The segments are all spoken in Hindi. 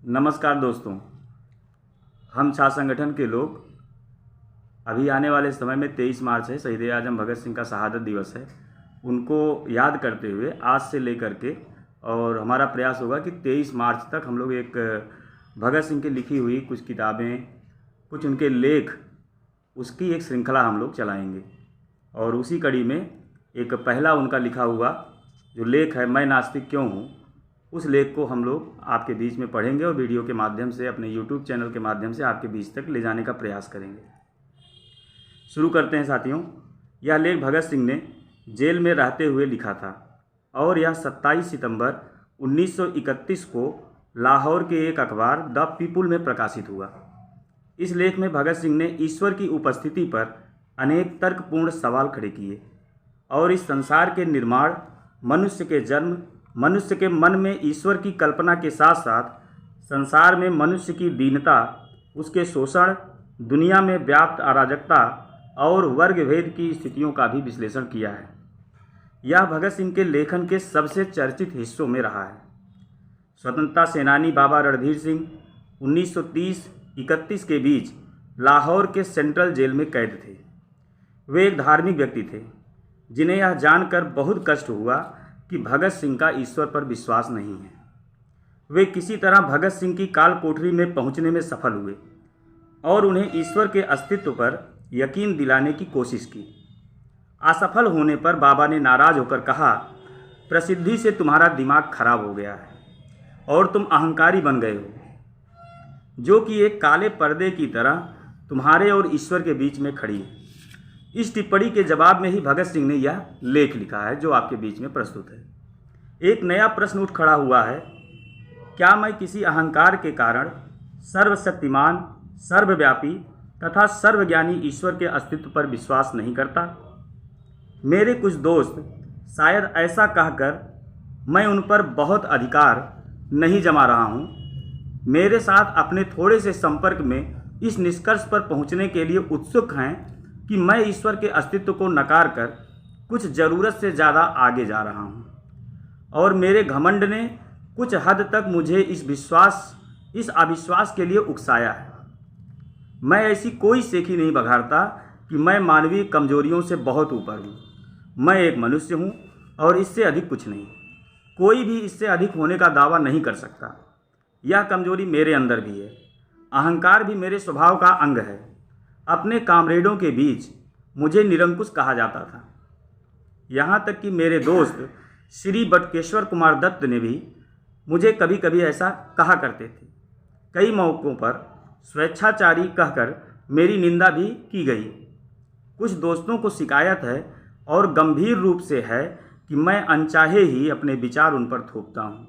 नमस्कार दोस्तों, हम छात्र संगठन के लोग अभी आने वाले समय में 23 मार्च है, शहीद आजम भगत सिंह का शहादत दिवस है। उनको याद करते हुए आज से लेकर के और हमारा प्रयास होगा कि 23 मार्च तक हम लोग एक भगत सिंह की लिखी हुई कुछ किताबें, कुछ उनके लेख, उसकी एक श्रृंखला हम लोग चलाएंगे। और उसी कड़ी में एक पहला उनका लिखा हुआ जो लेख है, मैं नास्तिक क्यों हूँ, उस लेख को हम लोग आपके बीच में पढ़ेंगे और वीडियो के माध्यम से, अपने YouTube चैनल के माध्यम से आपके बीच तक ले जाने का प्रयास करेंगे। शुरू करते हैं साथियों। यह लेख भगत सिंह ने जेल में रहते हुए लिखा था और यह 27 सितंबर 1931 को लाहौर के एक अखबार द पीपुल में प्रकाशित हुआ। इस लेख में भगत सिंह ने ईश्वर की उपस्थिति पर अनेक तर्कपूर्ण सवाल खड़े किए और इस संसार के निर्माण, मनुष्य के जन्म, मनुष्य के मन में ईश्वर की कल्पना के साथ साथ संसार में मनुष्य की दीनता, उसके शोषण, दुनिया में व्याप्त अराजकता और वर्ग भेद की स्थितियों का भी विश्लेषण किया है। यह भगत सिंह के लेखन के सबसे चर्चित हिस्सों में रहा है। स्वतंत्रता सेनानी बाबा रणधीर सिंह 1930-31 के बीच लाहौर के सेंट्रल जेल में कैद थे। वे एक धार्मिक व्यक्ति थे जिन्हें यह जानकर बहुत कष्ट हुआ कि भगत सिंह का ईश्वर पर विश्वास नहीं है। वे किसी तरह भगत सिंह की काल कोठरी में पहुंचने में सफल हुए और उन्हें ईश्वर के अस्तित्व पर यकीन दिलाने की कोशिश की। असफल होने पर बाबा ने नाराज होकर कहा, प्रसिद्धि से तुम्हारा दिमाग खराब हो गया है और तुम अहंकारी बन गए हो, जो कि एक काले पर्दे की तरह तुम्हारे और ईश्वर के बीच में खड़ी है। इस टिप्पणी के जवाब में ही भगत सिंह ने यह लेख लिखा है जो आपके बीच में प्रस्तुत है। एक नया प्रश्न उठ खड़ा हुआ है, क्या मैं किसी अहंकार के कारण सर्वशक्तिमान, सर्वव्यापी तथा सर्वज्ञानी ईश्वर के अस्तित्व पर विश्वास नहीं करता? मेरे कुछ दोस्त शायद ऐसा कहकर मैं उन पर बहुत अधिकार नहीं जमा रहा हूँ, मेरे साथ अपने थोड़े से संपर्क में इस निष्कर्ष पर पहुँचने के लिए उत्सुक हैं कि मैं ईश्वर के अस्तित्व को नकार कर कुछ ज़रूरत से ज़्यादा आगे जा रहा हूँ और मेरे घमंड ने कुछ हद तक मुझे इस अविश्वास के लिए उकसाया है। मैं ऐसी कोई सेखी नहीं बघारता कि मैं मानवीय कमजोरियों से बहुत ऊपर हूँ। मैं एक मनुष्य हूँ और इससे अधिक कुछ नहीं। कोई भी इससे अधिक होने का दावा नहीं कर सकता। यह कमजोरी मेरे अंदर भी है। अहंकार भी मेरे स्वभाव का अंग है। अपने कामरेडों के बीच मुझे निरंकुश कहा जाता था। यहाँ तक कि मेरे दोस्त श्री बटकेश्वर कुमार दत्त ने भी मुझे कभी कभी ऐसा कहा करते थे। कई मौक़ों पर स्वेच्छाचारी कहकर मेरी निंदा भी की गई। कुछ दोस्तों को शिकायत है और गंभीर रूप से है कि मैं अनचाहे ही अपने विचार उन पर थोपता हूँ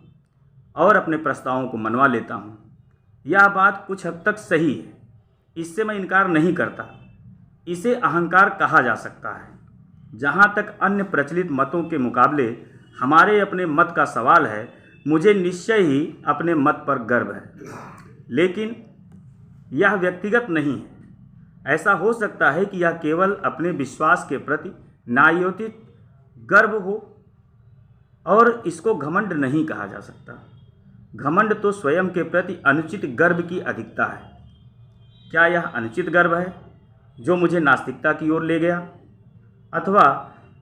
और अपने प्रस्तावों को मनवा लेता हूँ। यह बात कुछ हद तक सही है, इससे मैं इनकार नहीं करता। इसे अहंकार कहा जा सकता है। जहाँ तक अन्य प्रचलित मतों के मुकाबले हमारे अपने मत का सवाल है, मुझे निश्चय ही अपने मत पर गर्व है, लेकिन यह व्यक्तिगत नहीं है। ऐसा हो सकता है कि यह केवल अपने विश्वास के प्रति न्यायोचित गर्व हो और इसको घमंड नहीं कहा जा सकता। घमंड तो स्वयं के प्रति अनुचित गर्व की अधिकता है। क्या यह अनुचित गर्व है जो मुझे नास्तिकता की ओर ले गया, अथवा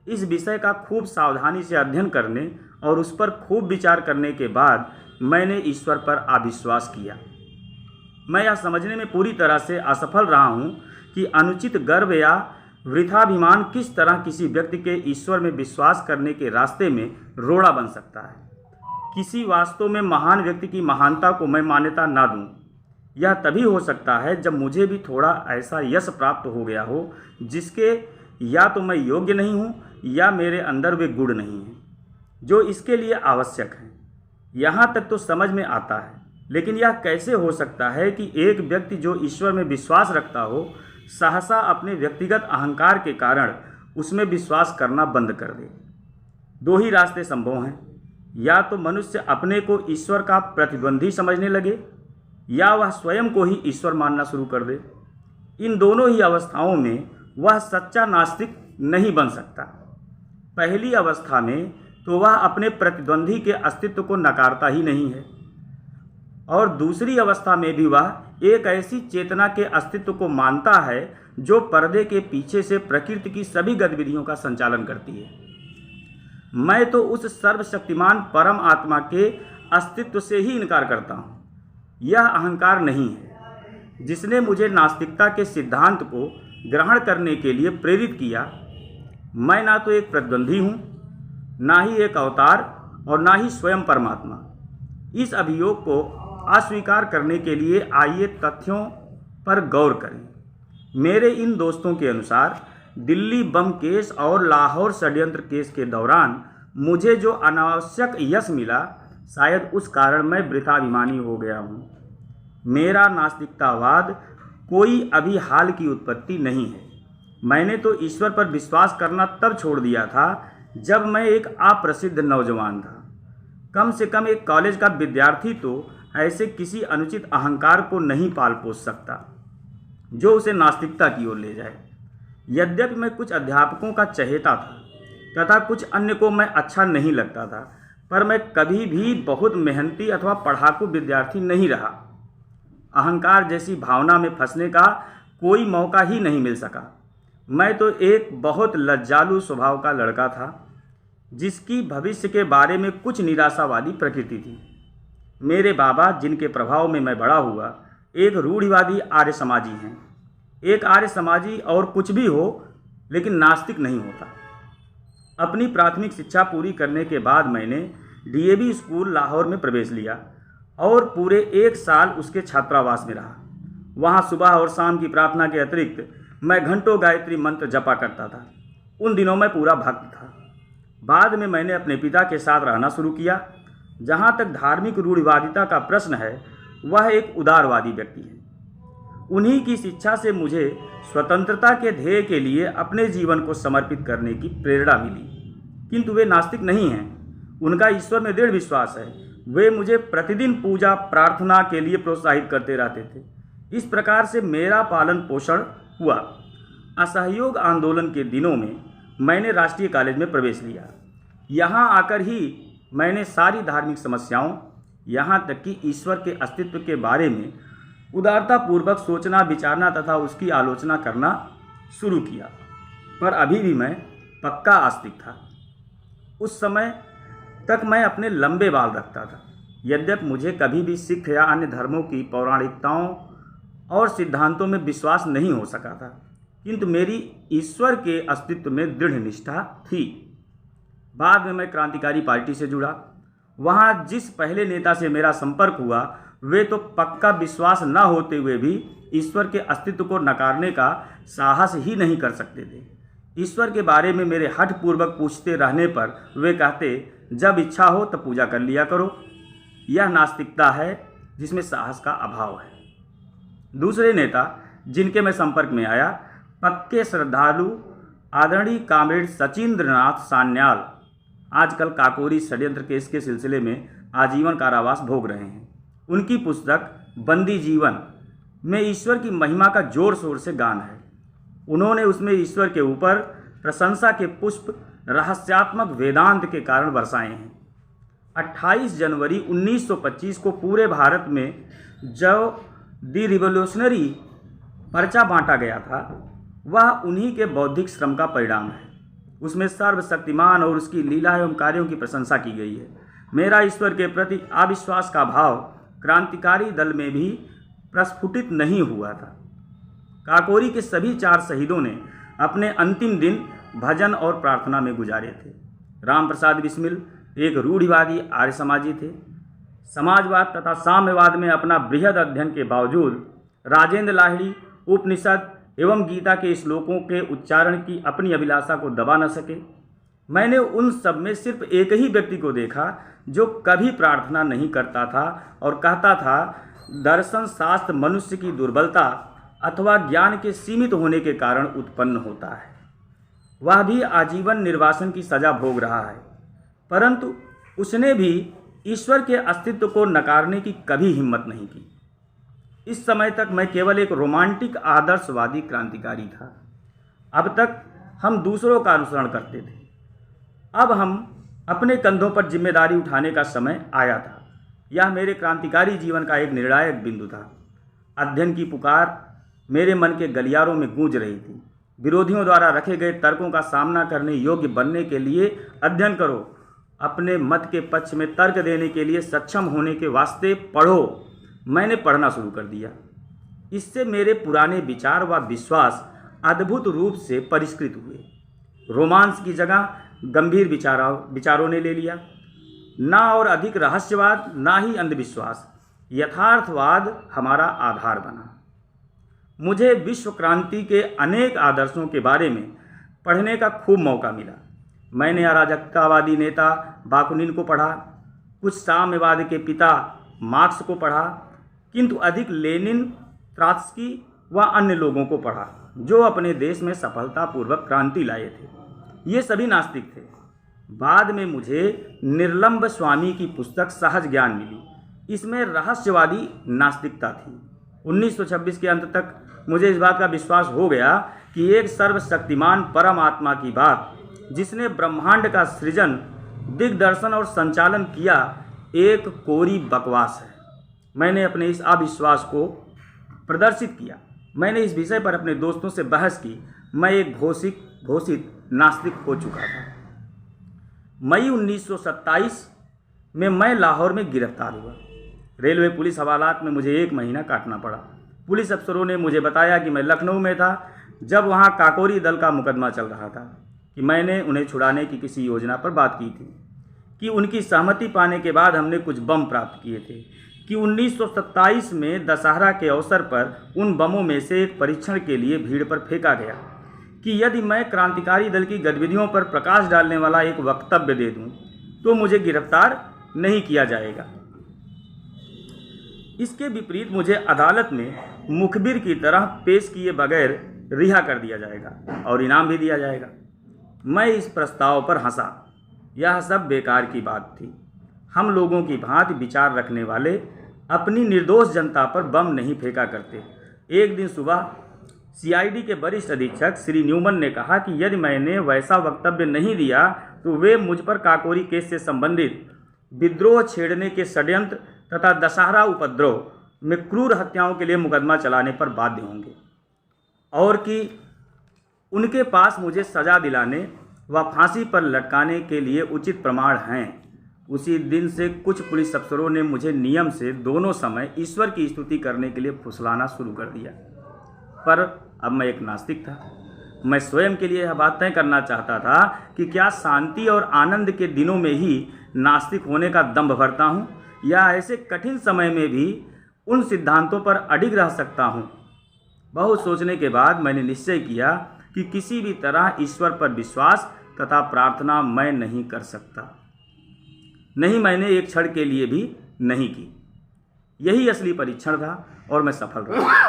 इस विषय का खूब सावधानी से अध्ययन करने और उस पर खूब विचार करने के बाद मैंने ईश्वर पर अविश्वास किया? मैं यह समझने में पूरी तरह से असफल रहा हूँ कि अनुचित गर्व या वृथाभिमान किस तरह किसी व्यक्ति के ईश्वर में विश्वास करने के रास्ते में रोड़ा बन सकता है। किसी वास्तव में महान व्यक्ति की महानता को मैं मान्यता ना दूँ। यह तभी हो सकता है जब मुझे भी थोड़ा ऐसा यश प्राप्त हो गया हो जिसके या तो मैं योग्य नहीं हूँ या मेरे अंदर वे गुण नहीं हैं जो इसके लिए आवश्यक हैं। यहाँ तक तो समझ में आता है, लेकिन यह कैसे हो सकता है कि एक व्यक्ति जो ईश्वर में विश्वास रखता हो, सहसा अपने व्यक्तिगत अहंकार के कारण उसमें विश्वास करना बंद कर दे? दो ही रास्ते संभव हैं। या तो मनुष्य अपने को ईश्वर का प्रतिद्वंदी समझने लगे या वह स्वयं को ही ईश्वर मानना शुरू कर दे। इन दोनों ही अवस्थाओं में वह सच्चा नास्तिक नहीं बन सकता। पहली अवस्था में तो वह अपने प्रतिद्वंदी के अस्तित्व को नकारता ही नहीं है और दूसरी अवस्था में भी वह एक ऐसी चेतना के अस्तित्व को मानता है जो पर्दे के पीछे से प्रकृति की सभी गतिविधियों का संचालन करती है। मैं तो उस सर्वशक्तिमान परम आत्मा के अस्तित्व से ही इनकार करता हूँ। यह अहंकार नहीं है जिसने मुझे नास्तिकता के सिद्धांत को ग्रहण करने के लिए प्रेरित किया। मैं ना तो एक प्रतिद्वंदी हूँ, ना ही एक अवतार और ना ही स्वयं परमात्मा। इस अभियोग को अस्वीकार करने के लिए आइए तथ्यों पर गौर करें। मेरे इन दोस्तों के अनुसार दिल्ली बम केस और लाहौर षड्यंत्र केस के दौरान मुझे जो अनावश्यक यश मिला, शायद उस कारण मैं वृथाभिमानी हो गया हूँ। मेरा नास्तिकतावाद कोई अभी हाल की उत्पत्ति नहीं है। मैंने तो ईश्वर पर विश्वास करना तब छोड़ दिया था जब मैं एक अप्रसिद्ध नौजवान था। कम से कम एक कॉलेज का विद्यार्थी तो ऐसे किसी अनुचित अहंकार को नहीं पाल पोस सकता जो उसे नास्तिकता की ओर ले जाए। यद्यपि मैं कुछ अध्यापकों का चहेता था तथा कुछ अन्य को मैं अच्छा नहीं लगता था, पर मैं कभी भी बहुत मेहनती अथवा पढ़ाकू विद्यार्थी नहीं रहा। अहंकार जैसी भावना में फंसने का कोई मौका ही नहीं मिल सका। मैं तो एक बहुत लज्जालू स्वभाव का लड़का था जिसकी भविष्य के बारे में कुछ निराशावादी प्रकृति थी। मेरे बाबा, जिनके प्रभाव में मैं बड़ा हुआ, एक रूढ़िवादी आर्य समाजी हैं। एक आर्य समाजी और कुछ भी हो लेकिन नास्तिक नहीं होता। अपनी प्राथमिक शिक्षा पूरी करने के बाद मैंने डीएवी स्कूल लाहौर में प्रवेश लिया और पूरे 1 साल उसके छात्रावास में रहा। वहाँ सुबह और शाम की प्रार्थना के अतिरिक्त मैं घंटों गायत्री मंत्र जपा करता था। उन दिनों मैं पूरा भक्त था। बाद में मैंने अपने पिता के साथ रहना शुरू किया। जहाँ तक धार्मिक रूढ़िवादिता का प्रश्न है, वह एक उदारवादी व्यक्ति है। उन्हीं की शिक्षा से मुझे स्वतंत्रता के ध्येय के लिए अपने जीवन को समर्पित करने की प्रेरणा मिली। किंतु वे नास्तिक नहीं हैं। उनका ईश्वर में दृढ़ विश्वास है। वे मुझे प्रतिदिन पूजा प्रार्थना के लिए प्रोत्साहित करते रहते थे। इस प्रकार से मेरा पालन पोषण हुआ। असहयोग आंदोलन के दिनों में मैंने राष्ट्रीय कॉलेज में प्रवेश लिया। यहाँ आकर ही मैंने सारी धार्मिक समस्याओं, यहाँ तक कि ईश्वर के अस्तित्व के बारे में उदारतापूर्वक सोचना विचारना तथा उसकी आलोचना करना शुरू किया। पर अभी भी मैं पक्का आस्तिक था। उस समय तक मैं अपने लंबे बाल रखता था। यद्यपि मुझे कभी भी सिख या अन्य धर्मों की पौराणिकताओं और सिद्धांतों में विश्वास नहीं हो सका था, किंतु मेरी ईश्वर के अस्तित्व में दृढ़ निष्ठा थी। बाद में मैं क्रांतिकारी पार्टी से जुड़ा। वहाँ जिस पहले नेता से मेरा संपर्क हुआ, वे तो पक्का विश्वास न होते हुए भी ईश्वर के अस्तित्व को नकारने का साहस ही नहीं कर सकते थे। ईश्वर के बारे में मेरे हठपूर्वक पूछते रहने पर वे कहते, जब इच्छा हो तब पूजा कर लिया करो। यह नास्तिकता है जिसमें साहस का अभाव है। दूसरे नेता जिनके मैं संपर्क में आया, पक्के श्रद्धालु आदरणीय कामरेड सचिंद्रनाथ सान्याल, आजकल काकोरी षड्यंत्र केस के सिलसिले में आजीवन कारावास भोग रहे हैं। उनकी पुस्तक बंदी जीवन में ईश्वर की महिमा का जोर शोर से गान है। उन्होंने उसमें ईश्वर के ऊपर प्रशंसा के पुष्प रहस्यात्मक वेदांत के कारण बरसाए हैं। 28 जनवरी 1925 को पूरे भारत में जब दी रिवोल्यूशनरी पर्चा बांटा गया था, वह उन्हीं के बौद्धिक श्रम का परिणाम है। उसमें सर्वशक्तिमान और उसकी लीला एवं कार्यों की प्रशंसा की गई है। मेरा ईश्वर के प्रति अविश्वास का भाव क्रांतिकारी दल में भी प्रस्फुटित नहीं हुआ था। काकोरी के सभी 4 शहीदों ने अपने अंतिम दिन भजन और प्रार्थना में गुजारे थे। राम प्रसाद बिस्मिल एक रूढ़िवादी आर्य समाजी थे। समाजवाद तथा साम्यवाद में अपना बृहद अध्ययन के बावजूद राजेंद्र लाहिड़ी उपनिषद एवं गीता के श्लोकों के उच्चारण की अपनी अभिलाषा को दबा न सके। मैंने उन सब में सिर्फ एक ही व्यक्ति को देखा जो कभी प्रार्थना नहीं करता था और कहता था, दर्शन शास्त्र मनुष्य की दुर्बलता अथवा ज्ञान के सीमित होने के कारण उत्पन्न होता है। वह भी आजीवन निर्वासन की सजा भोग रहा है, परंतु उसने भी ईश्वर के अस्तित्व को नकारने की कभी हिम्मत नहीं की। इस समय तक मैं केवल एक रोमांटिक आदर्शवादी क्रांतिकारी था। अब तक हम दूसरों का अनुसरण करते थे। अब हम अपने कंधों पर जिम्मेदारी उठाने का समय आया था। यह मेरे क्रांतिकारी जीवन का एक निर्णायक बिंदु था। अध्ययन की पुकार मेरे मन के गलियारों में गूंज रही थी। विरोधियों द्वारा रखे गए तर्कों का सामना करने योग्य बनने के लिए अध्ययन करो। अपने मत के पक्ष में तर्क देने के लिए सक्षम होने के वास्ते पढ़ो। मैंने पढ़ना शुरू कर दिया। इससे मेरे पुराने विचार व विश्वास अद्भुत रूप से परिष्कृत हुए। रोमांस की जगह गंभीर विचारों ने ले लिया। ना और अधिक रहस्यवाद, ना ही अंधविश्वास, यथार्थवाद हमारा आधार बना। मुझे विश्व क्रांति के अनेक आदर्शों के बारे में पढ़ने का खूब मौका मिला। मैंने अराजकतावादी नेता बाकुनिन को पढ़ा, कुछ साम्यवाद के पिता मार्क्स को पढ़ा, किंतु अधिक लेनिन, ट्रॉट्स्की व अन्य लोगों को पढ़ा जो अपने देश में सफलतापूर्वक क्रांति लाए थे। ये सभी नास्तिक थे। बाद में मुझे निर्लंब स्वामी की पुस्तक सहज ज्ञान मिली। इसमें रहस्यवादी नास्तिकता थी। 1926 के अंत तक मुझे इस बात का विश्वास हो गया कि एक सर्वशक्तिमान परम आत्मा की बात, जिसने ब्रह्मांड का सृजन, दिग्दर्शन और संचालन किया, एक कोरी बकवास है। मैंने अपने इस अविश्वास को प्रदर्शित किया। मैंने इस विषय पर अपने दोस्तों से बहस की। मैं एक घोषित नास्तिक हो चुका था। मई 1927 में मैं लाहौर में गिरफ्तार हुआ। रेलवे पुलिस हवालात में मुझे 1 महीना काटना पड़ा। पुलिस अफसरों ने मुझे बताया कि मैं लखनऊ में था जब वहाँ काकोरी दल का मुकदमा चल रहा था, कि मैंने उन्हें छुड़ाने की किसी योजना पर बात की थी, कि उनकी सहमति पाने के बाद हमने कुछ बम प्राप्त किए थे, कि 1927 में दशहरा के अवसर पर उन बमों में से एक परीक्षण के लिए भीड़ पर फेंका गया, कि यदि मैं क्रांतिकारी दल की गतिविधियों पर प्रकाश डालने वाला एक वक्तव्य दे दूं तो मुझे गिरफ्तार नहीं किया जाएगा। इसके विपरीत मुझे अदालत में मुखबिर की तरह पेश किए बगैर रिहा कर दिया जाएगा और इनाम भी दिया जाएगा। मैं इस प्रस्ताव पर हंसा। यह सब बेकार की बात थी। हम लोगों की भांति विचार रखने वाले अपनी निर्दोष जनता पर बम नहीं फेंका करते। एक दिन सुबह सीआईडी के वरिष्ठ अधीक्षक श्री न्यूमन ने कहा कि यदि मैंने वैसा वक्तव्य नहीं दिया तो वे मुझ पर काकोरी केस से संबंधित विद्रोह छेड़ने के षड्यंत्र तथा दशहरा उपद्रव में क्रूर हत्याओं के लिए मुकदमा चलाने पर बाध्य होंगे, और कि उनके पास मुझे सजा दिलाने व फांसी पर लटकाने के लिए उचित प्रमाण हैं। उसी दिन से कुछ पुलिस अफसरों ने मुझे नियम से दोनों समय ईश्वर की स्तुति करने के लिए फुसलाना शुरू कर दिया। पर अब मैं एक नास्तिक था। मैं स्वयं के लिए यह बात तय करना चाहता था कि क्या शांति और आनंद के दिनों में ही नास्तिक होने का दंभ भरता हूँ, या ऐसे कठिन समय में भी उन सिद्धांतों पर अडिग रह सकता हूँ। बहुत सोचने के बाद मैंने निश्चय किया कि किसी भी तरह ईश्वर पर विश्वास तथा प्रार्थना मैं नहीं कर सकता। नहीं, मैंने एक क्षण के लिए भी नहीं की। यही असली परीक्षण था और मैं सफल रहा।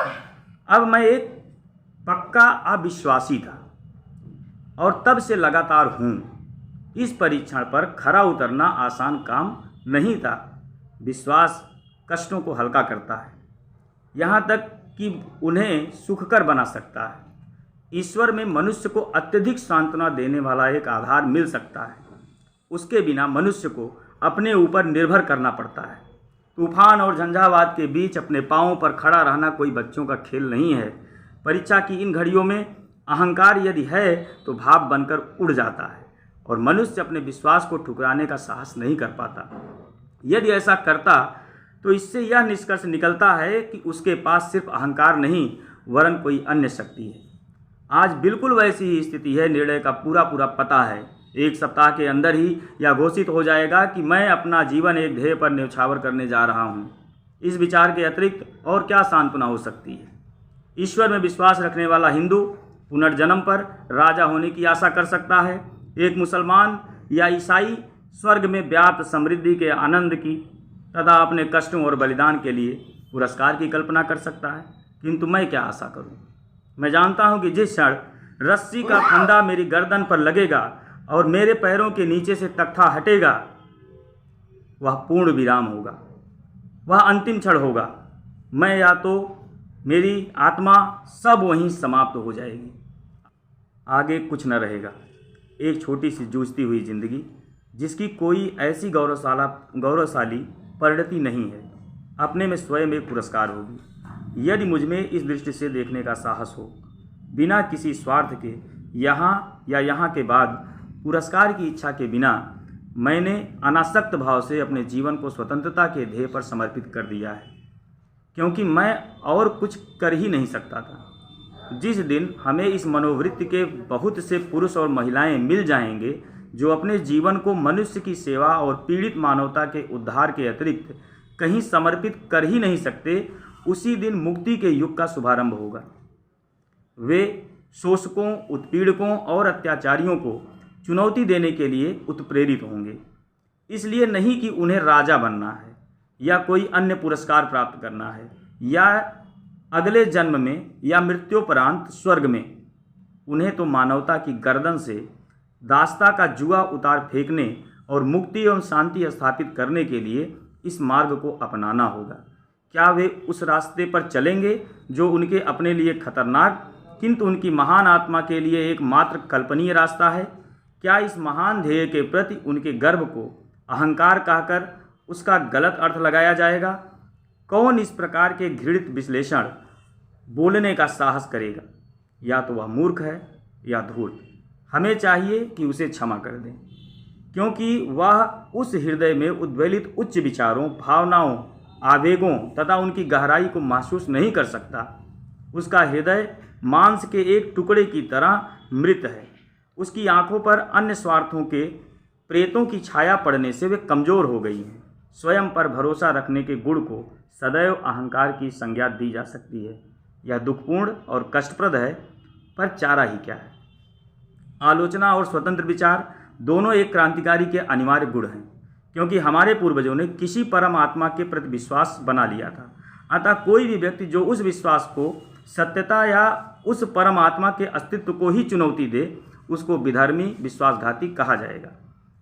अब मैं एक पक्का अविश्वासी था और तब से लगातार हूँ। इस परीक्षण पर खरा उतरना आसान काम नहीं था। विश्वास कष्टों को हल्का करता है, यहाँ तक कि उन्हें सुखकर बना सकता है। ईश्वर में मनुष्य को अत्यधिक सांत्वना देने वाला एक आधार मिल सकता है। उसके बिना मनुष्य को अपने ऊपर निर्भर करना पड़ता है। तूफान और झंझावात के बीच अपने पांवों पर खड़ा रहना कोई बच्चों का खेल नहीं है। परीक्षा की इन घड़ियों में अहंकार यदि है तो भाव बनकर उड़ जाता है और मनुष्य अपने विश्वास को ठुकराने का साहस नहीं कर पाता। यदि ऐसा करता तो इससे यह निष्कर्ष निकलता है कि उसके पास सिर्फ अहंकार नहीं वरन कोई अन्य शक्ति है। आज बिल्कुल वैसी ही स्थिति है। निर्णय का पूरा पता है। 1 सप्ताह के अंदर ही यह घोषित हो जाएगा कि मैं अपना जीवन एक ध्येय पर न्यौछावर करने जा रहा हूँ। इस विचार के अतिरिक्त और क्या सांत्वना हो सकती है। ईश्वर में विश्वास रखने वाला हिंदू पुनर्जन्म पर राजा होने की आशा कर सकता है। एक मुसलमान या ईसाई स्वर्ग में व्याप्त समृद्धि के आनंद की तथा अपने कष्टों और बलिदान के लिए पुरस्कार की कल्पना कर सकता है। किंतु मैं क्या आशा करूं? मैं जानता हूं कि जिस क्षण रस्सी का फंदा मेरी गर्दन पर लगेगा और मेरे पैरों के नीचे से तख्ता हटेगा, वह पूर्ण विराम होगा, वह अंतिम क्षण होगा। मैं या तो मेरी आत्मा सब वहीं समाप्त हो जाएगी। आगे कुछ न रहेगा। एक छोटी सी जूझती हुई जिंदगी जिसकी कोई ऐसी गौरवशाली परिणति नहीं है, अपने में स्वयं एक पुरस्कार होगी। यदि मुझ में इस दृष्टि से देखने का साहस हो, बिना किसी स्वार्थ के, यहाँ या यहाँ के बाद पुरस्कार की इच्छा के बिना, मैंने अनासक्त भाव से अपने जीवन को स्वतंत्रता के ध्येय पर समर्पित कर दिया है, क्योंकि मैं और कुछ कर ही नहीं सकता था। जिस दिन हमें इस मनोवृत्ति के बहुत से पुरुष और महिलाएं मिल जाएंगे जो अपने जीवन को मनुष्य की सेवा और पीड़ित मानवता के उद्धार के अतिरिक्त कहीं समर्पित कर ही नहीं सकते, उसी दिन मुक्ति के युग का शुभारंभ होगा। वे शोषकों, उत्पीड़कों और अत्याचारियों को चुनौती देने के लिए उत्प्रेरित होंगे, इसलिए नहीं कि उन्हें राजा बनना है या कोई अन्य पुरस्कार प्राप्त करना है या अगले जन्म में या मृत्योपरांत स्वर्ग में। उन्हें तो मानवता की गर्दन से दास्ता का जुआ उतार फेंकने और मुक्ति एवं शांति स्थापित करने के लिए इस मार्ग को अपनाना होगा। क्या वे उस रास्ते पर चलेंगे जो उनके अपने लिए खतरनाक किंतु उनकी महान आत्मा के लिए एक मात्र कल्पनीय रास्ता है? क्या इस महान ध्येय के प्रति उनके गर्व को अहंकार कहकर उसका गलत अर्थ लगाया जाएगा? कौन इस प्रकार के घृणित विश्लेषण बोलने का साहस करेगा? या तो वह मूर्ख है या धूर्त। हमें चाहिए कि उसे क्षमा कर दें, क्योंकि वह उस हृदय में उद्वेलित उच्च विचारों, भावनाओं, आवेगों तथा उनकी गहराई को महसूस नहीं कर सकता। उसका हृदय मांस के एक टुकड़े की तरह मृत है। उसकी आंखों पर अन्य स्वार्थों के प्रेतों की छाया पड़ने से वे कमज़ोर हो गई हैं। स्वयं पर भरोसा रखने के गुण को सदैव अहंकार की संज्ञा दी जा सकती है। यह दुखपूर्ण और कष्टप्रद है, पर चारा ही क्या है? आलोचना और स्वतंत्र विचार दोनों एक क्रांतिकारी के अनिवार्य गुण हैं, क्योंकि हमारे पूर्वजों ने किसी परम आत्मा के प्रति विश्वास बना लिया था। अतः कोई भी व्यक्ति जो उस विश्वास को, सत्यता या उस परम आत्मा के अस्तित्व को ही चुनौती दे, उसको विधर्मी, विश्वासघाती कहा जाएगा।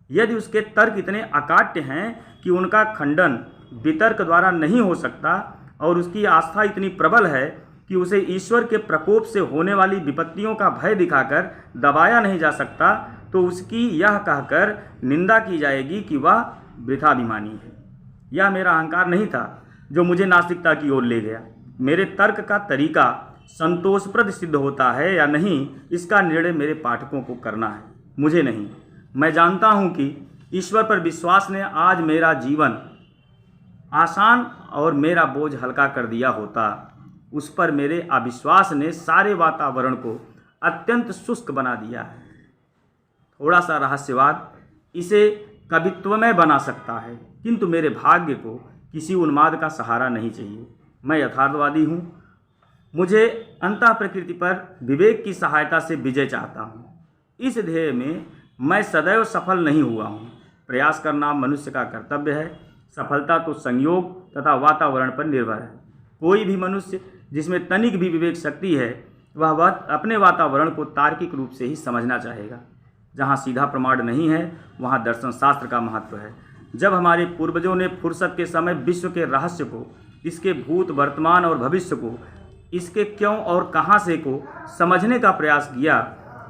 यदि उसके तर्क इतने अकाट्य हैं कि उनका खंडन वितर्क द्वारा नहीं हो सकता और उसकी आस्था इतनी प्रबल है कि उसे ईश्वर के प्रकोप से होने वाली विपत्तियों का भय दिखाकर दबाया नहीं जा सकता, तो उसकी यह कहकर निंदा की जाएगी कि वह वृथाभिमानी है। यह मेरा अहंकार नहीं था जो मुझे नास्तिकता की ओर ले गया। मेरे तर्क का तरीका संतोषप्रद सिद्ध होता है या नहीं, इसका निर्णय मेरे पाठकों को करना है, मुझे नहीं। मैं जानता हूँ कि ईश्वर पर विश्वास ने आज मेरा जीवन आसान और मेरा बोझ हल्का कर दिया होता। उस पर मेरे अविश्वास ने सारे वातावरण को अत्यंत शुष्क बना दिया है। थोड़ा सा रहस्यवाद इसे कवित्वमय बना सकता है, किंतु मेरे भाग्य को किसी उन्माद का सहारा नहीं चाहिए। मैं यथार्थवादी हूँ। मुझे अंतः प्रकृति पर विवेक की सहायता से विजय चाहता हूँ। इस ध्येय में मैं सदैव सफल नहीं हुआ हूँ। प्रयास करना मनुष्य का कर्तव्य है। सफलता तो संयोग तथा वातावरण पर निर्भर है। कोई भी मनुष्य जिसमें तनिक भी विवेक शक्ति है, वह अपने वातावरण को तार्किक रूप से ही समझना चाहेगा। जहाँ सीधा प्रमाण नहीं है, वहाँ दर्शन शास्त्र का महत्व है। जब हमारे पूर्वजों ने फुर्सत के समय विश्व के रहस्य को, इसके भूत, वर्तमान और भविष्य को, इसके क्यों और कहाँ से को समझने का प्रयास किया,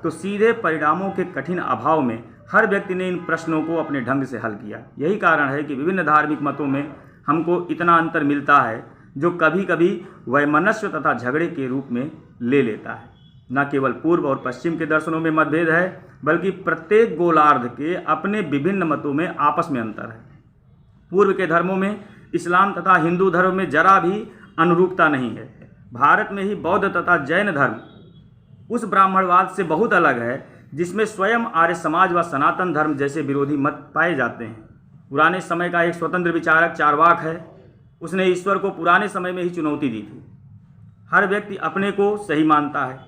तो सीधे परिणामों के कठिन अभाव में हर व्यक्ति ने इन प्रश्नों को अपने ढंग से हल किया। यही कारण है कि विभिन्न धार्मिक मतों में हमको इतना अंतर मिलता है, जो कभी कभी वैमनस्य तथा झगड़े के रूप में ले लेता है। न केवल पूर्व और पश्चिम के दर्शनों में मतभेद है, बल्कि प्रत्येक गोलार्ध के अपने विभिन्न मतों में आपस में अंतर है। पूर्व के धर्मों में, इस्लाम तथा हिंदू धर्म में जरा भी अनुरूपता नहीं है। भारत में ही बौद्ध तथा जैन धर्म उस ब्राह्मणवाद से बहुत अलग है जिसमें स्वयं आर्य समाज व सनातन धर्म जैसे विरोधी मत पाए जाते हैं। पुराने समय का एक स्वतंत्र विचारक चार्वाक है। उसने ईश्वर को पुराने समय में ही चुनौती दी थी। हर व्यक्ति अपने को सही मानता है।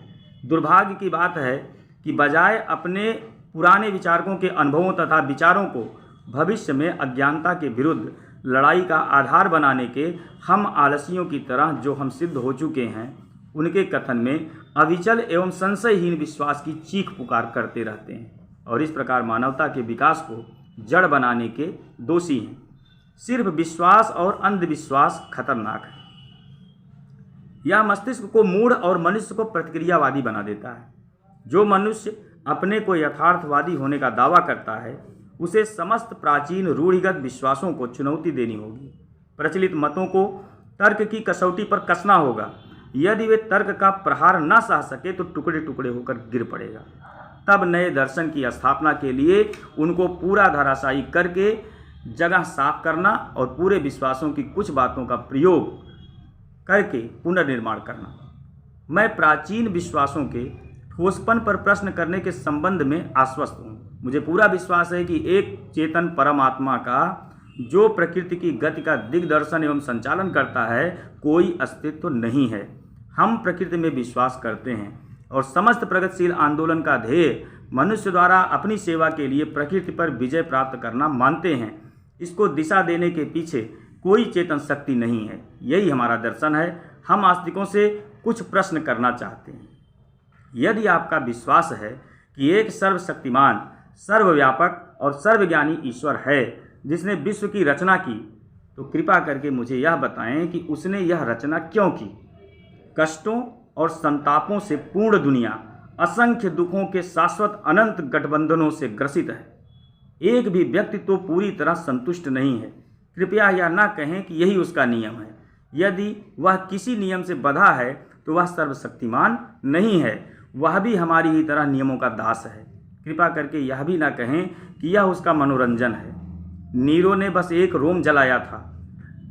दुर्भाग्य की बात है कि बजाय अपने पुराने विचारकों के अनुभवों तथा विचारों को भविष्य में अज्ञानता के विरुद्ध लड़ाई का आधार बनाने के, हम आलसियों की तरह जो हम सिद्ध हो चुके हैं, उनके कथन में अविचल एवं संशयहीन विश्वास की चीख पुकार करते रहते हैं और इस प्रकार मानवता के विकास को जड़ बनाने के दोषी हैं। सिर्फ विश्वास और अंधविश्वास खतरनाक है। यह मस्तिष्क को मूढ़ और मनुष्य को प्रतिक्रियावादी बना देता है। जो मनुष्य अपने को यथार्थवादी होने का दावा करता है, उसे समस्त प्राचीन रूढ़िगत विश्वासों को चुनौती देनी होगी। प्रचलित मतों को तर्क की कसौटी पर कसना होगा। यदि वे तर्क का प्रहार न सह सके तो टुकड़े टुकड़े होकर गिर पड़ेगा। तब नए दर्शन की स्थापना के लिए उनको पूरा धराशायी करके जगह साफ करना और पूरे विश्वासों की कुछ बातों का प्रयोग करके पुनर्निर्माण करना। मैं प्राचीन विश्वासों के ठोसपन पर प्रश्न करने के संबंध में आश्वस्त हूँ। मुझे पूरा विश्वास है कि एक चेतन परमात्मा का जो प्रकृति की गति का दिग्दर्शन एवं संचालन करता है कोई अस्तित्व नहीं है। हम प्रकृति में विश्वास करते हैं और समस्त प्रगतिशील आंदोलन का ध्येय मनुष्य द्वारा अपनी सेवा के लिए प्रकृति पर विजय प्राप्त करना मानते हैं। इसको दिशा देने के पीछे कोई चेतन शक्ति नहीं है। यही हमारा दर्शन है। हम आस्तिकों से कुछ प्रश्न करना चाहते हैं। यदि आपका विश्वास है कि एक सर्वशक्तिमान, सर्वव्यापक और सर्वज्ञानी ईश्वर है जिसने विश्व की रचना की, तो कृपा करके मुझे यह बताएं कि उसने यह रचना क्यों की। कष्टों और संतापों से पूर्ण दुनिया असंख्य दुखों के शाश्वत अनंत गठबंधनों से ग्रसित है। एक भी व्यक्ति तो पूरी तरह संतुष्ट नहीं है। कृपया यह ना कहें कि यही उसका नियम है। यदि वह किसी नियम से बंधा है तो वह सर्वशक्तिमान नहीं है, वह भी हमारी ही तरह नियमों का दास है। कृपा करके यह भी ना कहें कि यह उसका मनोरंजन है। नीरो ने बस एक रोम जलाया था।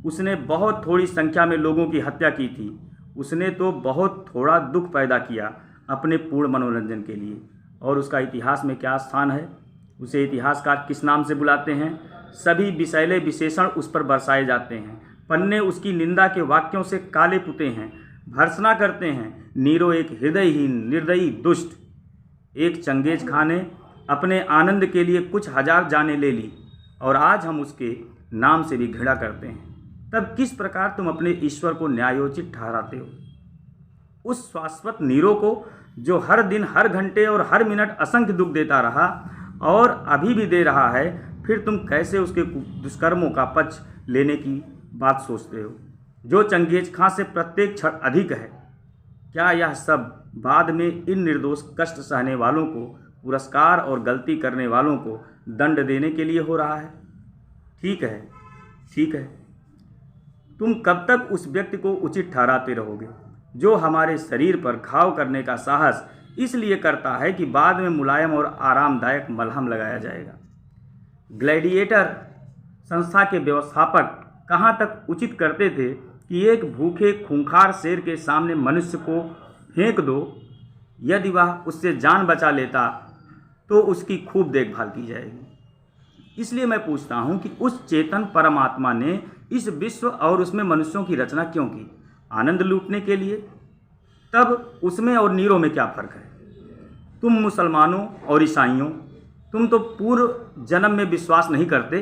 उसने बहुत थोड़ी संख्या में लोगों की हत्या की थी। उसने तो बहुत थोड़ा दुख पैदा किया अपने पूर्ण मनोरंजन के लिए। और उसका इतिहास में क्या स्थान है? उसे इतिहासकार किस नाम से बुलाते हैं? सभी विषैले विशेषण उस पर बरसाए जाते हैं। पन्ने उसकी निंदा के वाक्यों से काले पुते हैं, भर्त्सना करते हैं। नीरो एक हृदयहीन, निर्दयी, दुष्ट, एक चंगेज खां ने अपने आनंद के लिए कुछ हजार जानें ले ली और आज हम उसके नाम से भी घृणा करते हैं। तब किस प्रकार तुम अपने ईश्वर को न्यायोचित ठहराते हो? उस शाश्वत नीरो को जो हर दिन, हर घंटे और हर मिनट असंख्य दुख देता रहा और अभी भी दे रहा है, फिर तुम कैसे उसके दुष्कर्मों का पक्ष लेने की बात सोचते हो, जो चंगेज खां से प्रत्येक क्षण अधिक है? क्या यह सब बाद में इन निर्दोष कष्ट सहने वालों को पुरस्कार और गलती करने वालों को दंड देने के लिए हो रहा है? ठीक है, ठीक है। तुम कब तक उस व्यक्ति को उचित ठहराते रहोगे जो हमारे शरीर पर घाव करने का साहस इसलिए करता है कि बाद में मुलायम और आरामदायक मलहम लगाया जाएगा? ग्लैडिएटर संस्था के व्यवस्थापक कहाँ तक उचित करते थे कि एक भूखे खूंखार शेर के सामने मनुष्य को फेंक दो। यदि वह उससे जान बचा लेता तो उसकी खूब देखभाल की जाएगी। इसलिए मैं पूछता हूँ कि उस चेतन परमात्मा ने इस विश्व और उसमें मनुष्यों की रचना क्यों की? आनंद लूटने के लिए? तब उसमें और नीरो में क्या फ़र्क है? तुम मुसलमानों और ईसाइयों, तुम तो पूर्व जन्म में विश्वास नहीं करते।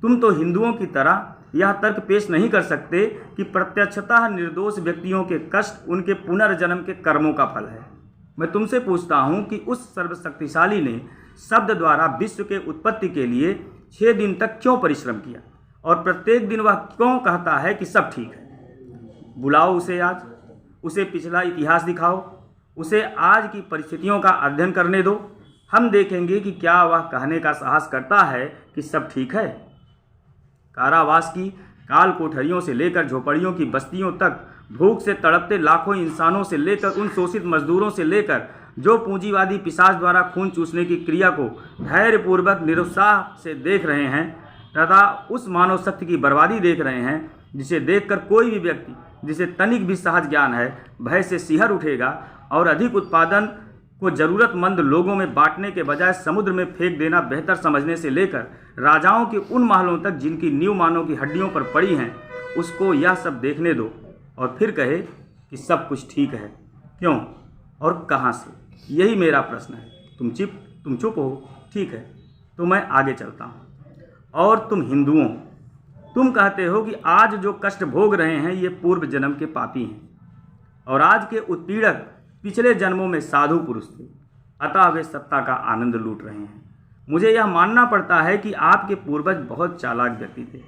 तुम तो हिंदुओं की तरह यह तर्क पेश नहीं कर सकते कि प्रत्यक्षतः निर्दोष व्यक्तियों के कष्ट उनके पुनर्जन्म के कर्मों का फल है। मैं तुमसे पूछता हूँ कि उस सर्वशक्तिशाली ने शब्द द्वारा विश्व के उत्पत्ति के लिए 6 दिन तक क्यों परिश्रम किया और प्रत्येक दिन वह क्यों कहता है कि सब ठीक है? बुलाओ उसे आज, उसे पिछला इतिहास दिखाओ, उसे आज की परिस्थितियों का अध्ययन करने दो। हम देखेंगे कि क्या वह कहने का साहस करता है कि सब ठीक है। कारावास की काल कोठरियों से लेकर झोपड़ियों की बस्तियों तक, भूख से तड़पते लाखों इंसानों से लेकर उन शोषित मजदूरों से लेकर जो पूंजीवादी पिशाच द्वारा खून चूसने की क्रिया को धैर्यपूर्वक निरुत्साह से देख रहे हैं तथा उस मानव शक्ति की बर्बादी देख रहे हैं जिसे देखकर कोई भी व्यक्ति जिसे तनिक भी सहज ज्ञान है भय से सिहर उठेगा और अधिक उत्पादन को जरूरतमंद लोगों में बांटने के बजाय समुद्र में फेंक देना बेहतर समझने से लेकर राजाओं के उन महलों तक जिनकी नींव मानव की हड्डियों पर पड़ी हैं, उसको यह सब देखने दो और फिर कहे कि सब कुछ ठीक है। क्यों और कहाँ से? यही मेरा प्रश्न है। तुम चुप हो? ठीक है, तो मैं आगे चलता हूँ। और तुम हिंदुओं, तुम कहते हो कि आज जो कष्ट भोग रहे हैं ये पूर्व जन्म के पापी हैं और आज के उत्पीड़क पिछले जन्मों में साधु पुरुष थे, अतः वे सत्ता का आनंद लूट रहे हैं। मुझे यह मानना पड़ता है कि आपके पूर्वज बहुत चालाक व्यक्ति थे।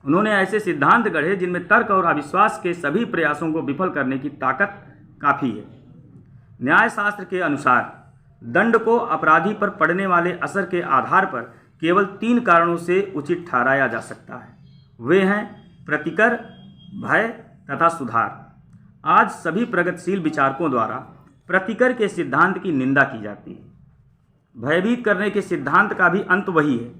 उन्होंने ऐसे सिद्धांत गढ़े जिनमें तर्क और अविश्वास के सभी प्रयासों को विफल करने की ताकत काफ़ी है। न्याय शास्त्र के अनुसार दंड को अपराधी पर पड़ने वाले असर के आधार पर केवल 3 कारणों से उचित ठहराया जा सकता है। वे हैं प्रतिकर, भय तथा सुधार। आज सभी प्रगतिशील विचारकों द्वारा प्रतिकर के सिद्धांत की निंदा की जाती है। भयभीत करने के सिद्धांत का भी अंत वही है।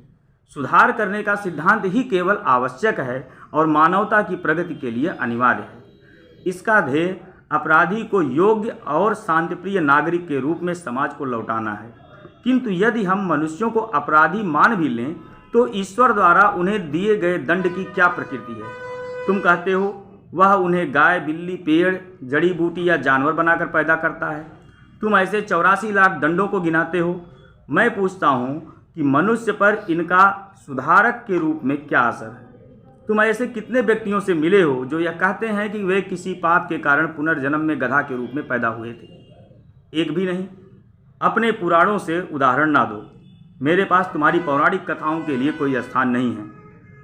सुधार करने का सिद्धांत ही केवल आवश्यक है और मानवता की प्रगति के लिए अनिवार्य है। इसका ध्येय अपराधी को योग्य और शांतिप्रिय नागरिक के रूप में समाज को लौटाना है। किंतु यदि हम मनुष्यों को अपराधी मान भी लें तो ईश्वर द्वारा उन्हें दिए गए दंड की क्या प्रकृति है? तुम कहते हो वह उन्हें गाय, बिल्ली, पेड़, जड़ी बूटी या जानवर बनाकर पैदा करता है। तुम ऐसे 84 लाख दंडों को गिनाते हो। मैं पूछता हूँ कि मनुष्य पर इनका सुधारक के रूप में क्या असर है? तुम ऐसे कितने व्यक्तियों से मिले हो जो यह कहते हैं कि वे किसी पाप के कारण पुनर्जन्म में गधा के रूप में पैदा हुए थे? एक भी नहीं। अपने पुराणों से उदाहरण ना दो। मेरे पास तुम्हारी पौराणिक कथाओं के लिए कोई स्थान नहीं है।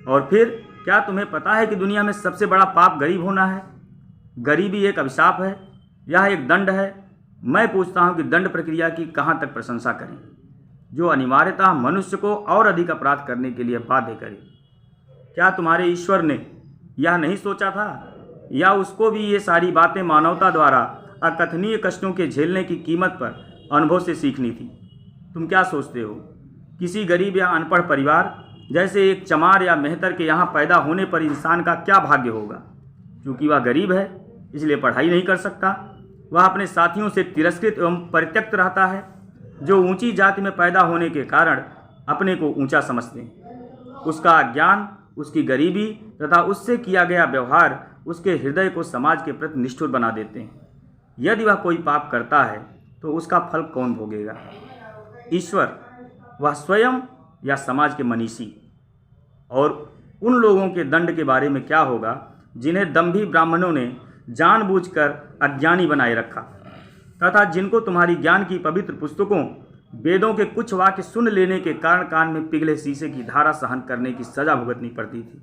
और फिर क्या तुम्हें पता है कि दुनिया में सबसे बड़ा पाप गरीब होना है? गरीबी एक अभिशाप है, यह एक दंड है। मैं पूछता हूँ कि दंड प्रक्रिया की कहाँ तक प्रशंसा करें, जो अनिवार्यतः मनुष्य को और अधिक अपराध करने के लिए बाध्य करे। क्या तुम्हारे ईश्वर ने यह नहीं सोचा था, या उसको भी ये सारी बातें मानवता द्वारा अकथनीय कष्टों के झेलने की कीमत पर अनुभव से सीखनी थी? तुम क्या सोचते हो, किसी गरीब या अनपढ़ परिवार जैसे एक चमार या मेहतर के यहाँ पैदा होने पर इंसान का क्या भाग्य होगा? क्योंकि वह गरीब है इसलिए पढ़ाई नहीं कर सकता, वह अपने साथियों से तिरस्कृत एवं परित्यक्त रहता है, जो ऊंची जाति में पैदा होने के कारण अपने को ऊंचा समझते हैं। उसका अज्ञान, उसकी गरीबी तथा उससे किया गया व्यवहार उसके हृदय को समाज के प्रति निष्ठुर बना देते हैं। यदि वह कोई पाप करता है तो उसका फल कौन भोगेगा? ईश्वर, वह स्वयं या समाज के मनीषी? और उन लोगों के दंड के बारे में क्या होगा जिन्हें दंभी ब्राह्मणों ने जानबूझकर अज्ञानी बनाए रखा तथा जिनको तुम्हारी ज्ञान की पवित्र पुस्तकों, वेदों के कुछ वाक्य सुन लेने के कारण कान में पिघले शीशे की धारा सहन करने की सजा भुगतनी पड़ती थी?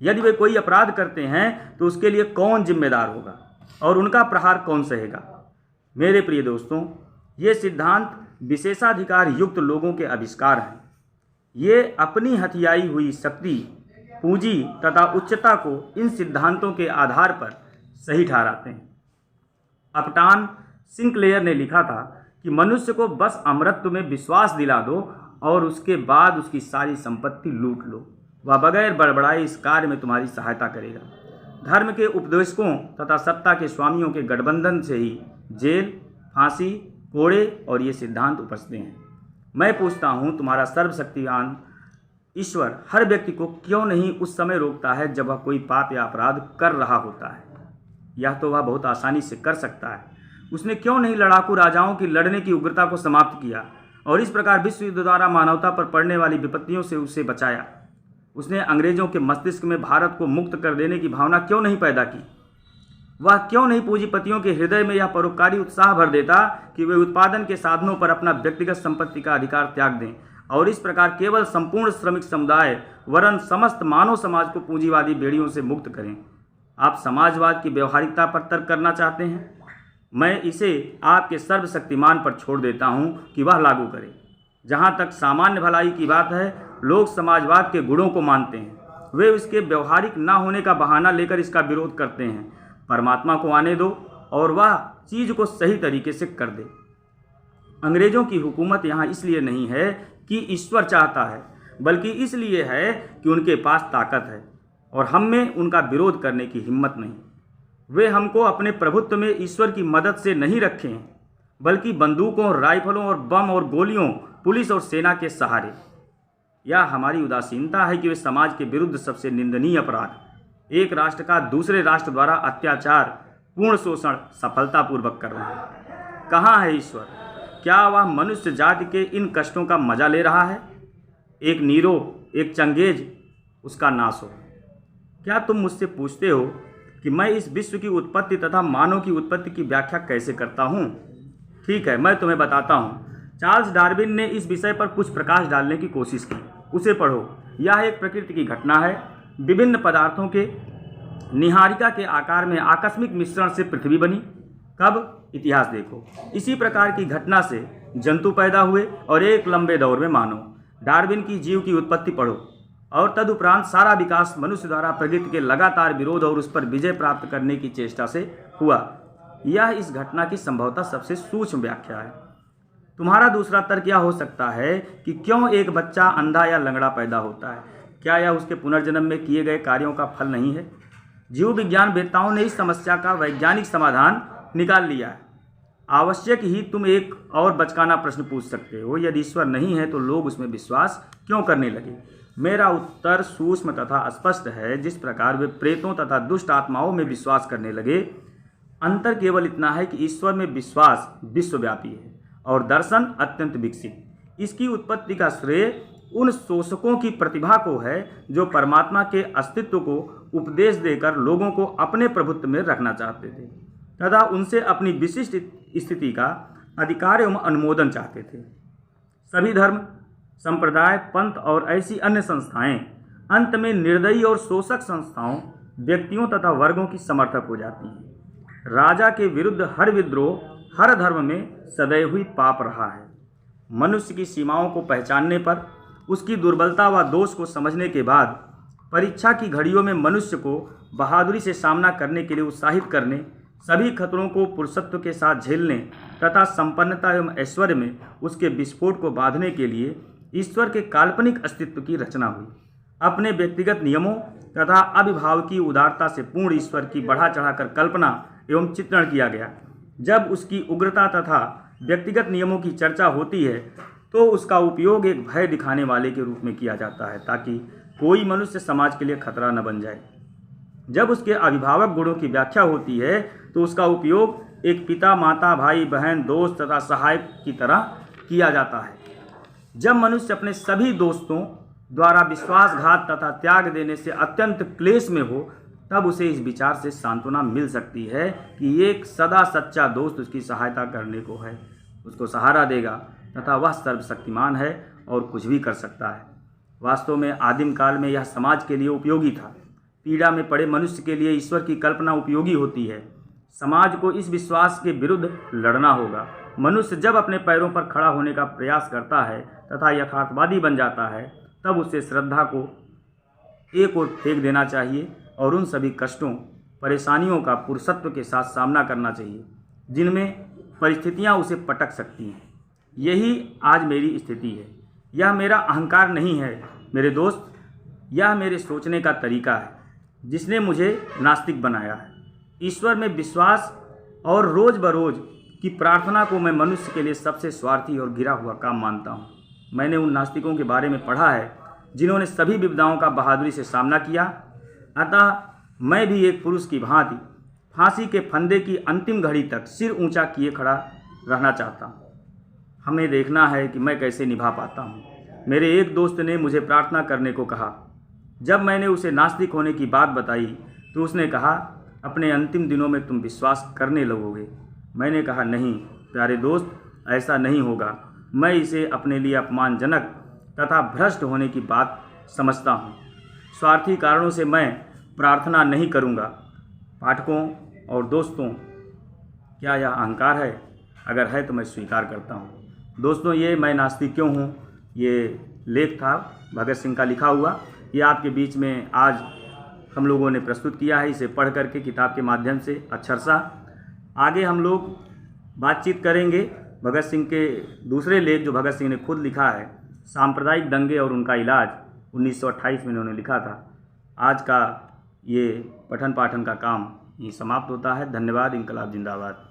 यदि वे कोई अपराध करते हैं तो उसके लिए कौन जिम्मेदार होगा और उनका प्रहार कौन सहेगा? मेरे प्रिय दोस्तों, ये सिद्धांत विशेषाधिकार युक्त लोगों के आविष्कार हैं। ये अपनी हथियाई हुई शक्ति, पूंजी तथा उच्चता को इन सिद्धांतों के आधार पर सही ठहराते हैं। अपटान सिंक्लेयर ने लिखा था कि मनुष्य को बस अमरत्व में विश्वास दिला दो और उसके बाद उसकी सारी संपत्ति लूट लो, वह बगैर बड़बड़ाए इस कार्य में तुम्हारी सहायता करेगा। धर्म के उपदेशकों तथा सत्ता के स्वामियों के गठबंधन से ही जेल, फांसी, कोड़े और ये सिद्धांत उपजते हैं। मैं पूछता हूँ, तुम्हारा सर्वशक्तिमान ईश्वर हर व्यक्ति को क्यों नहीं उस समय रोकता है जब वह कोई पाप या अपराध कर रहा होता है? यह तो वह बहुत आसानी से कर सकता है। उसने क्यों नहीं लड़ाकू राजाओं की लड़ने की उग्रता को समाप्त किया और इस प्रकार विश्व युद्ध द्वारा मानवता पर पड़ने वाली विपत्तियों से उसे बचाया? उसने अंग्रेजों के मस्तिष्क में भारत को मुक्त कर देने की भावना क्यों नहीं पैदा की? वह क्यों नहीं पूंजीपतियों के हृदय में यह परोपकारी उत्साह भर देता कि वे उत्पादन के साधनों पर अपना व्यक्तिगत संपत्ति का अधिकार त्याग दें और इस प्रकार केवल संपूर्ण श्रमिक समुदाय वरन समस्त मानव समाज को पूंजीवादी बेड़ियों से मुक्त करें? आप समाजवाद की व्यवहारिकता पर तर्क करना चाहते हैं? मैं इसे आपके सर्वशक्तिमान पर छोड़ देता हूं कि वह लागू करे। जहां तक सामान्य भलाई की बात है, लोग समाजवाद के गुणों को मानते हैं, वे इसके व्यवहारिक न होने का बहाना लेकर इसका विरोध करते हैं। परमात्मा को आने दो और वह चीज़ को सही तरीके से कर दे। अंग्रेजों की हुकूमत यहाँ इसलिए नहीं है कि ईश्वर चाहता है, बल्कि इसलिए है कि उनके पास ताकत है और हम में उनका विरोध करने की हिम्मत नहीं। वे हमको अपने प्रभुत्व में ईश्वर की मदद से नहीं रखे हैं, बल्कि बंदूकों, राइफलों और बम और गोलियों, पुलिस और सेना के सहारे। यह हमारी उदासीनता है कि वे समाज के विरुद्ध सबसे निंदनीय अपराध, एक राष्ट्र का दूसरे राष्ट्र द्वारा अत्याचार, पूर्ण शोषण सफलतापूर्वक कर रहे हैं। कहाँ है ईश्वर? क्या वह मनुष्य जाति के इन कष्टों का मजा ले रहा है? एक नीरो, एक चंगेज, उसका नाश हो। क्या तुम मुझसे पूछते हो कि मैं इस विश्व की उत्पत्ति तथा मानव की उत्पत्ति की व्याख्या कैसे करता हूँ? ठीक है, मैं तुम्हें बताता हूँ। चार्ल्स डार्विन ने इस विषय पर कुछ प्रकाश डालने की कोशिश की। उसे पढ़ो। यह एक प्रकृति की घटना है। विभिन्न पदार्थों के निहारिका के आकार में आकस्मिक मिश्रण से पृथ्वी बनी। कब? इतिहास देखो। इसी प्रकार की घटना से जंतु पैदा हुए और एक लंबे दौर में मानव। डार्विन की जीव की उत्पत्ति पढ़ो और तदुपरांत सारा विकास मनुष्य द्वारा प्रकृति के लगातार विरोध और उस पर विजय प्राप्त करने की चेष्टा से हुआ। यह इस घटना की संभवतः सबसे सूक्ष्म व्याख्या है। तुम्हारा दूसरा तर्क यह हो सकता है कि क्यों एक बच्चा अंधा या लंगड़ा पैदा होता है? क्या यह उसके पुनर्जन्म में किए गए कार्यों का फल नहीं है? जीव विज्ञान वेत्ताओं ने इस समस्या का वैज्ञानिक समाधान निकाल लिया है। आवश्यक ही तुम एक और बचकाना प्रश्न पूछ सकते हो, यदि ईश्वर नहीं है तो लोग उसमें विश्वास क्यों करने लगे? मेरा उत्तर सूक्ष्म तथा स्पष्ट है। जिस प्रकार वे प्रेतों तथा दुष्ट आत्माओं में विश्वास करने लगे, अंतर केवल इतना है कि ईश्वर में विश्वास विश्वव्यापी है और दर्शन अत्यंत विकसित। इसकी उत्पत्ति का श्रेय उन शोषकों की प्रतिभा को है जो परमात्मा के अस्तित्व को उपदेश देकर लोगों को अपने प्रभुत्व में रखना चाहते थे तथा उनसे अपनी विशिष्ट स्थिति का अधिकार एवं अनुमोदन चाहते थे। सभी धर्म, संप्रदाय, पंथ और ऐसी अन्य संस्थाएं अंत में निर्दयी और शोषक संस्थाओं, व्यक्तियों तथा वर्गों की समर्थक हो जाती हैं। राजा के विरुद्ध हर विद्रोह हर धर्म में सदैव हुई पाप रहा है। मनुष्य की सीमाओं को पहचानने पर, उसकी दुर्बलता व दोष को समझने के बाद, परीक्षा की घड़ियों में मनुष्य को बहादुरी से सामना करने के लिए उत्साहित करने, सभी खतरों को पुरुषत्व के साथ झेलने तथा संपन्नता एवं ऐश्वर्य में उसके विस्फोट को बांधने के लिए ईश्वर के काल्पनिक अस्तित्व की रचना हुई। अपने व्यक्तिगत नियमों तथा अभिभावकीय उदारता से पूर्ण ईश्वर की बढ़ा चढ़ाकर कल्पना एवं चित्रण किया गया। जब उसकी उग्रता तथा व्यक्तिगत नियमों की चर्चा होती है तो उसका उपयोग एक भय दिखाने वाले के रूप में किया जाता है ताकि कोई मनुष्य समाज के लिए खतरा न बन जाए। जब उसके अभिभावक गुणों की व्याख्या होती है तो उसका उपयोग एक पिता, माता, भाई, बहन, दोस्त तथा सहायक की तरह किया जाता है। जब मनुष्य अपने सभी दोस्तों द्वारा विश्वासघात तथा त्याग देने से अत्यंत क्लेश में हो, तब उसे इस विचार से सांत्वना मिल सकती है कि एक सदा सच्चा दोस्त उसकी सहायता करने को है, उसको सहारा देगा तथा वह सर्वशक्तिमान है और कुछ भी कर सकता है। वास्तव में आदिम काल में यह समाज के लिए उपयोगी था। पीड़ा में पड़े मनुष्य के लिए ईश्वर की कल्पना उपयोगी होती है। समाज को इस विश्वास के विरुद्ध लड़ना होगा। मनुष्य जब अपने पैरों पर खड़ा होने का प्रयास करता है तथा यथार्थवादी बन जाता है, तब उसे श्रद्धा को एक ओर फेंक देना चाहिए और उन सभी कष्टों, परेशानियों का पुरुषत्व के साथ सामना करना चाहिए जिनमें परिस्थितियां उसे पटक सकती हैं। यही आज मेरी स्थिति है। यह मेरा अहंकार नहीं है मेरे दोस्त, यह मेरे सोचने का तरीका है जिसने मुझे नास्तिक बनाया है। ईश्वर में विश्वास और रोज बरोज की प्रार्थना को मैं मनुष्य के लिए सबसे स्वार्थी और गिरा हुआ काम मानता हूँ। मैंने उन नास्तिकों के बारे में पढ़ा है जिन्होंने सभी विपदाओं का बहादुरी से सामना किया। अतः मैं भी एक पुरुष की भांति फांसी के फंदे की अंतिम घड़ी तक सिर ऊंचा किए खड़ा रहना चाहता हूँ। हमें देखना है कि मैं कैसे निभा पाता हूँ। मेरे एक दोस्त ने मुझे प्रार्थना करने को कहा। जब मैंने उसे नास्तिक होने की बात बताई तो उसने कहा, अपने अंतिम दिनों में तुम विश्वास करने लगोगे। मैंने कहा, नहीं प्यारे दोस्त, ऐसा नहीं होगा। मैं इसे अपने लिए अपमानजनक तथा भ्रष्ट होने की बात समझता हूँ। स्वार्थी कारणों से मैं प्रार्थना नहीं करूँगा। पाठकों और दोस्तों, क्या यह अहंकार है? अगर है तो मैं स्वीकार करता हूँ। दोस्तों, ये मैं नास्तिक क्यों हूँ, ये लेख था भगत सिंह का लिखा हुआ। ये आपके बीच में आज हम लोगों ने प्रस्तुत किया है, इसे पढ़ करके किताब के माध्यम से अक्षरशः। आगे हम लोग बातचीत करेंगे भगत सिंह के दूसरे लेख जो भगत सिंह ने खुद लिखा है, सांप्रदायिक दंगे और उनका इलाज, 1928 में उन्होंने लिखा था। आज का ये पठन पाठन का काम ये समाप्त होता है। धन्यवाद। इनकलाब जिंदाबाद।